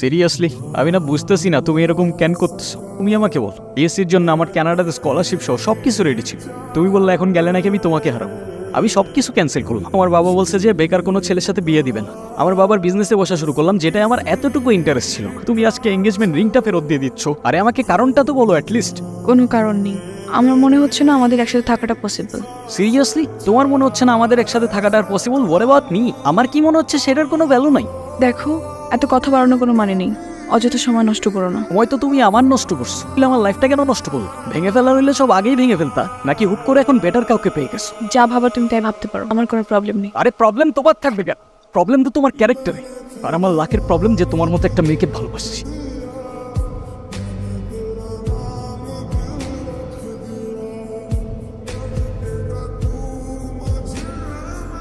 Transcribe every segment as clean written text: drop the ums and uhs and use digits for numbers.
Seriously আমি না বুঝতেছি না তুমি এরকম কেন করতেছো। তুমি আমাকে বলো, বিএসসির জন্য আমার কানাডাতে স্কলারশিপ সহ সবকিছু রেডি ছিল। তুমি বললে এখন গেলে নাকি আমি তোমাকে হারাবো। আমি সবকিছু ক্যান্সেল করলাম। আমার বাবা বলছে যে বেকার কোনো ছেলের সাথে বিয়ে দিবে না। আমার বাবার বিজনেসে বসা শুরু করলাম, যেটাই আমার এতটুকু ইন্টারেস্ট ছিল। তুমি আজকে এঙ্গেজমেন্ট রিংটা ফেরত দিয়ে দিচ্ছ। আরে আমাকে কারণটা তো বলো অ্যাটলিস্ট। কোনো কারণ নেই, আমার মনে হচ্ছে না আমাদের একসাথে থাকাটা পসিবল। সিরিয়াসলি তোমার মনে হচ্ছে না আমাদের একসাথে থাকাটা আর পসিবল? What about me? আমার কি মনে হচ্ছে সেটার কোনো ভ্যালু নাই। দেখো, এত কথা বাড়ানোর কোনো মানে নেই, অযথা সময় নষ্ট করো না। হয়তো তুমি আমার নষ্ট করছো, আমার লাইফটা কেন নষ্ট করলো? ভেঙে ফেলা হইলে সব আগেই ভেঙে ফেলতা, নাকি হুট করে এখন বেটার কাউকে পেয়ে গেছো? যা ভাবার তুমি তাই ভাবতে পারো, আমার কোনো প্রবলেম নেই। আরে প্রবলেম তোমার থাকবে কেন? প্রবলেম তো তোমার ক্যারেক্টারে। আর আমার লাখের প্রবলেম যে তোমার মতো একটা মেয়েকে ভালোবাসছি।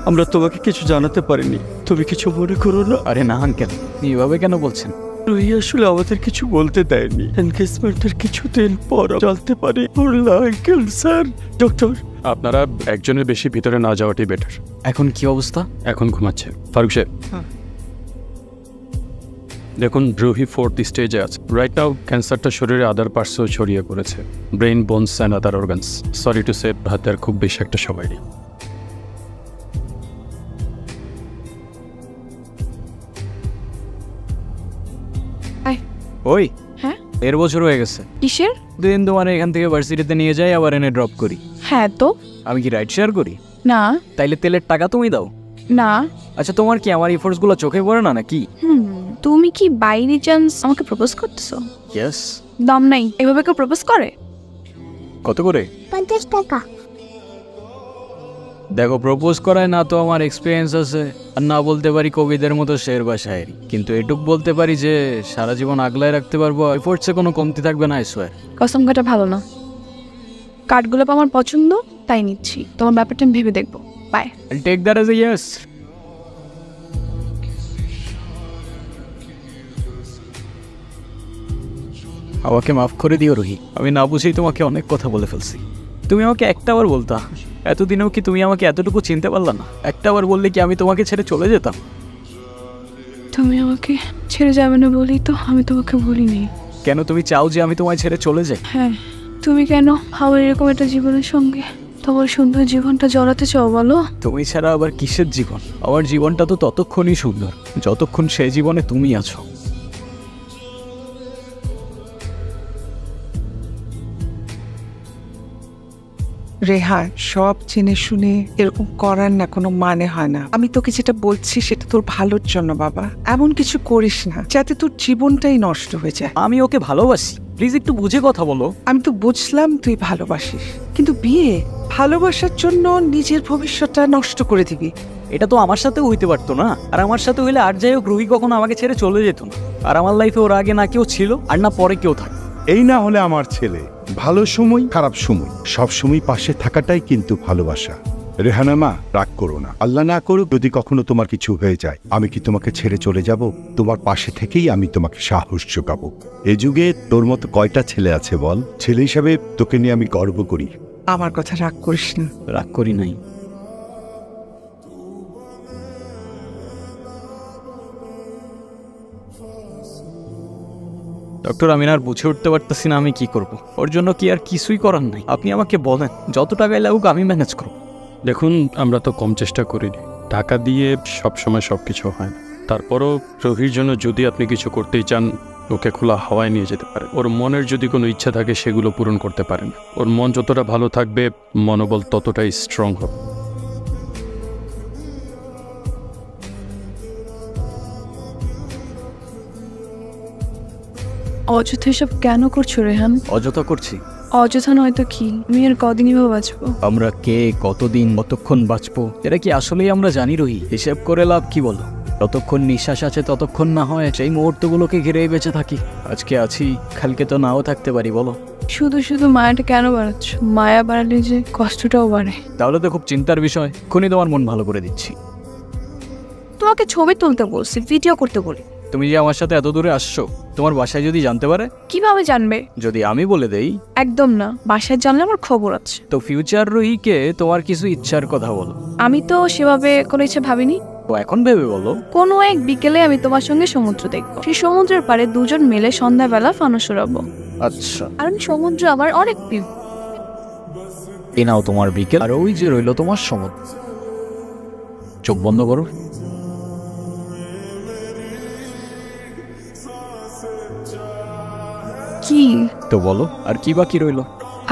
আমরা তোমাকে কিছু জানাতে পারিনি, তুমি কিছু মনে করো না। আরে না আঙ্কেল, এইভাবে কেন বলছেন? রুহি আসলে আমাদের কিছু বলতে দেয়নি। এনগেজমেন্টের কিছুদিন পর চলতে পারে। আঙ্কেল স্যার, ডক্টর, আপনারা একজনের বেশি ভিতরে না যাওয়াটাই বেটার। এখন কি অবস্থা? এখন ঘুমাচ্ছে। ফারুক সাহেব, দেখুন রুহি 4th স্টেজে আছে। রাইট নাও ক্যান্সারটা শরীরে আদার পার্টসও ছড়িয়ে পড়েছে, brain, bones and other organs. Sorry to say, হাতে আর খুব বেশি একটা সময় নেই। ওই হ্যাঁ, 1.5 বছর হয়ে গেছে। কিসের? দিন তোমার এখান থেকে ভার্সিটিতে নিয়ে যাই, আবার এনে ড্রপ করি। হ্যাঁ তো। আমি কি রাইড শেয়ার করি? না। তাইলে তেলের টাকা তুমি দাও? না। আচ্ছা তোমার কি আমার এফোর্টস গুলো চোখে পড়ে না নাকি? তুমি কি বাইরে চান্স আমাকে প্রপোজ করতেছো? ইয়েস। দম নাই, এভাবে কেউ প্রপোজ করে? কত করে? 50 টাকা। দেখো, প্রপোজ করায় না তো আমার এক্সপিরিয়েন্স আছে, আর না বলতে পারি কবিদের মতো শের বা শায়েরি, কিন্তু এটুক বলতে পারি যে সারা জীবন আগলায় রাখতে পারবো। এফোর্টসে কোনো কমতি থাকবে না, আই সোয়ার। কসম কাটা ভালো না। কাঠগোলাপ আমার পছন্দ, তাই নিচ্ছি। তোমার ব্যাপারটা আমি ভেবে দেখবো। Bye. I'll take that as a yes. আমাকে মাফ করে দিও রুহি, আমি না বুঝেই তোমাকে অনেক কথা বলে ফেলছি। তুমি আমাকে একটাবার বলতা, এতদিনেও কি তুমি আমাকে এতটুকু চিনতে পারলা না? একটাবার বললে কি আমি তোমাকে ছেড়ে চলে যেতাম? তুমি আমাকে ছেড়ে যাবে না বলেই তো আমি তোমাকে বলিনি। কেন তুমি চাও যে আমি তোমায় ছেড়ে চলে যাই? হ্যাঁ, তুমি কেন আমার এরকম একটা জীবনের সঙ্গে তোমার সুন্দর জীবনটা জড়াতে চাও বলো? তুমি ছাড়া আবার কিসের জীবন? আমার জীবনটা তো ততক্ষণই সুন্দর যতক্ষণ সেই জীবনে তুমি আছো। রেহান, সব জেনে শুনে এরকম করার না কোনো মানে হয় না। আমি তোকে যেটা বলছি সেটা তোর ভালোর জন্য বাবা। এমন কিছু করিস না যাতে তোর জীবনটাই নষ্ট হয়ে যায়। আমি ওকে ভালোবাসি, প্লিজ একটু বুঝে কথা বলো। আমি তো বুঝলাম তুই ভালোবাসিস, কিন্তু বিয়ে ভালোবাসার জন্য নিজের ভবিষ্যৎটা নষ্ট করে দিবি? এটা তো আমার সাথেও হইতে পারতো না। আর আমার সাথে হইলে আর যাই হোক রুহি কখনো আমাকে ছেড়ে চলে যেত না। আর আমার লাইফে ওর আগে না কেউ ছিল আর না পরে কেউ থাকে। এই না হলে আমার ছেলে, ভালো সময় খারাপ সময় সব সময় পাশে থাকাটাই কিন্তু ভালোবাসা। রেহানা মা, রাগ করো না। আল্লাহ না করুক যদি কখনো তোমার কিছু হয়ে যায়, আমি কি তোমাকে ছেড়ে চলে যাব? তোমার পাশে থেকেই আমি তোমাকে সাহস যোগাবো। এ যুগে তোর মতো কয়টা ছেলে আছে বল? ছেলে হিসাবে তোকে নিয়ে আমি গর্ব করি। আমার কথা রাগ করিস না। রাগ করি নাই। ডক্টর, আমি আর বুঝে উঠতে পারতেছি না আমি কি করব। ওর জন্য কি আর কিছুই করার নাই? আপনি আমাকে বলেন, যত টাকাই লাগুক আমি ম্যানেজ করব। দেখুন, আমরা তো কম চেষ্টা করিনি। টাকা দিয়ে সবসময় সব কিছু হয় না। তারপরও রুহির জন্য যদি আপনি কিছু করতেই চান, ওকে খোলা হাওয়ায় নিয়ে যেতে পারেন। ওর মনের যদি কোনো ইচ্ছা থাকে সেগুলো পূরণ করতে পারেন। ওর মন যতটা ভালো থাকবে, মনোবল ততটাই স্ট্রং হবে। অযথা এসব কেন করছো রেহান? অযথা করছি? অযথা নয়তো কি? আমি আর কদিনই বা বাঁচবো? আমরা কে, কতদিন, কতক্ষণ বাঁচবো এটা কি আসলেই আমরা জানি রুহি? হিসেব করে লাভ কি বলো? যতক্ষণ নিঃশ্বাস আছে ততক্ষণ না হয় সেই মুহূর্তগুলোকে ঘিরেই বেঁচে থাকি। আজকে আছি, কালকে তো নাও থাকতে পারি। বলো, শুধু শুধু মায়াটা কেন বাড়াচ্ছ? মায়া বাড়ালে যে কষ্টটাও বাড়ে। তাহলে তো খুব চিন্তার বিষয়। এক্ষুনি তোমার মন ভালো করে দিচ্ছি। তোমাকে ছবি তুলতে বলছি, ভিডিও করতে বলি। তুমি যে আমার সাথে এত দূরে আসছো, তোমার বাসায় যদি জানতে পারে? কিভাবে জানবে? যদি আমি বলে দেই? একদম না, বাসায় জানলে আমার খবর আছে। তো ফিউচার রুহিকে তোমার কিছু ইচ্ছার কথা বলো। আমি তো সেভাবে কোনো ইচ্ছা ভাবিনি। তো এখন ভেবে বলো। কোনো এক বিকেলে আমি তোমার সঙ্গে সমুদ্র দেখবো, সেই সমুদ্রের পাড়ে দুজন মিলে সন্ধ্যাবেলা ফানুস উড়াবো। আচ্ছা, আর আমি সমুদ্র আমার অনেক প্রিয়। এই নাও তোমার বিকেল, আর ওই যে রইলো তোমার সমুদ্র। চোখ বন্ধ করো। কি? তো বলো, আর কি বাকি রইলো?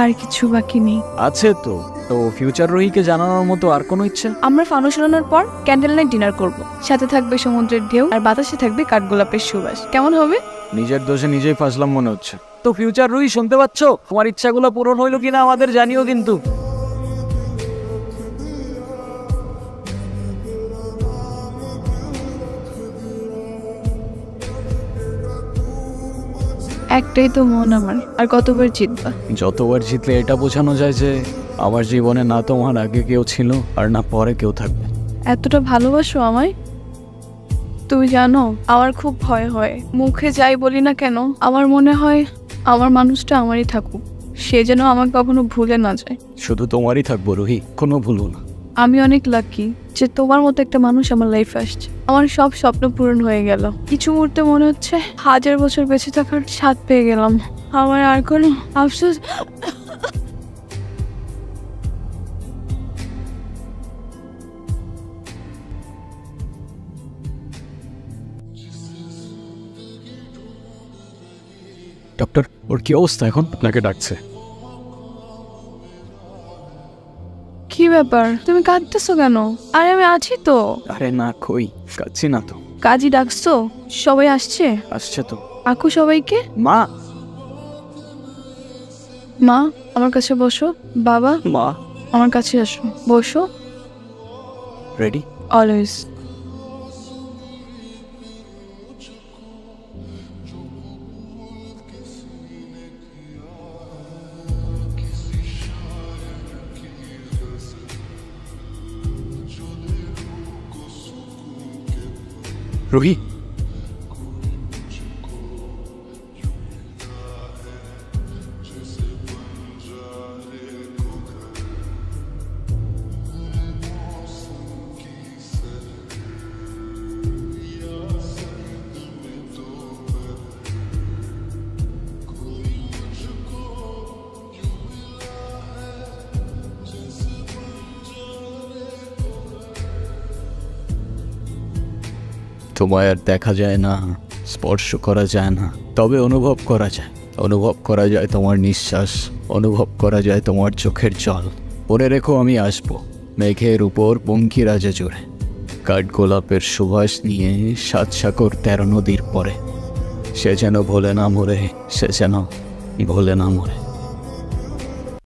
আর কিছু বাকি নেই। আছে তো। তো ফিউচার রোহিকে জানানোর মতো আর কোনো ইচ্ছা? আমরা ফানুস উড়ানোর পর ক্যান্ডেল নাইট ডিনার করব, সাথে থাকবে সমুদ্রের ঢেউ আর বাতাসে থাকবে কাঠগোলাপের সুবাস। কেমন হবে? নিজের দোষে নিজেই ফাঁসলাম মনে হচ্ছে। তো ফিউচার রুহি, শুনতে পাচ্ছ? তোমার ইচ্ছাগুলো পূরণ হইলো কিনা আমাদের জানিও কিন্তু। একটাই তো মন আমার, আর কতবার জিতবা? যতবার জিতলে এটা বোঝানো যায় যে আমার জীবনে না তোমার আগে কেউ ছিল আর না পরে কেউ থাকবে। এতটা ভালোবাসো আমায়? তুমি জানো আমার খুব ভয় হয়, মুখে যাই বলি না কেন আমার মনে হয় আমার মানুষটা আমারই থাকুক, সে যেন আমাকে কখনো ভুলে না যায়। শুধু তোমারই থাকবো রুহি, কোনো ভুলো না। আমি অনেক লাকি যে তোমার মতো একটা মানুষ আমার লাইফে আসছে। আমার সব স্বপ্ন পূরণ হয়ে গেল। কিছু মুহূর্তে মনে হচ্ছে 1000 বছর বেঁচে থাকার স্বাদ পেয়ে গেলাম। আমার আর কোনো আফসোস। ডক্টর, ওর কি অবস্থা এখন? আপনাকে ডাকছে। কি ব্যাপার, তুমি কাঁদতেছো কেন? আরে আমি আছি তো। আরে না, কই কাচ্ছি না তো। কাজী ডাকছো? সবাই আসছে? আসছে তো। আকু সবাইকে। মা, মা আমার কাছে বসো। বাবা মা আমার কাছে আসো, বসো। রেডি? অলওয়েজ। রুহি, তোমায় আর দেখা যায় না, স্পর্শ করা যায় না, তবে অনুভব করা যায়। অনুভব করা যায় তোমার নিঃশ্বাস, অনুভব করা যায় তোমার চোখের জল। মনে রেখো আমি আসবো মেঘের উপর পঙ্খিরাজে জুড়ে, কাঠগোলাপের সুবাস নিয়ে 7 সাগর 13 নদীর পরে। সে যেন ভোলে না মরে, সে যেন ভোলে না মরে।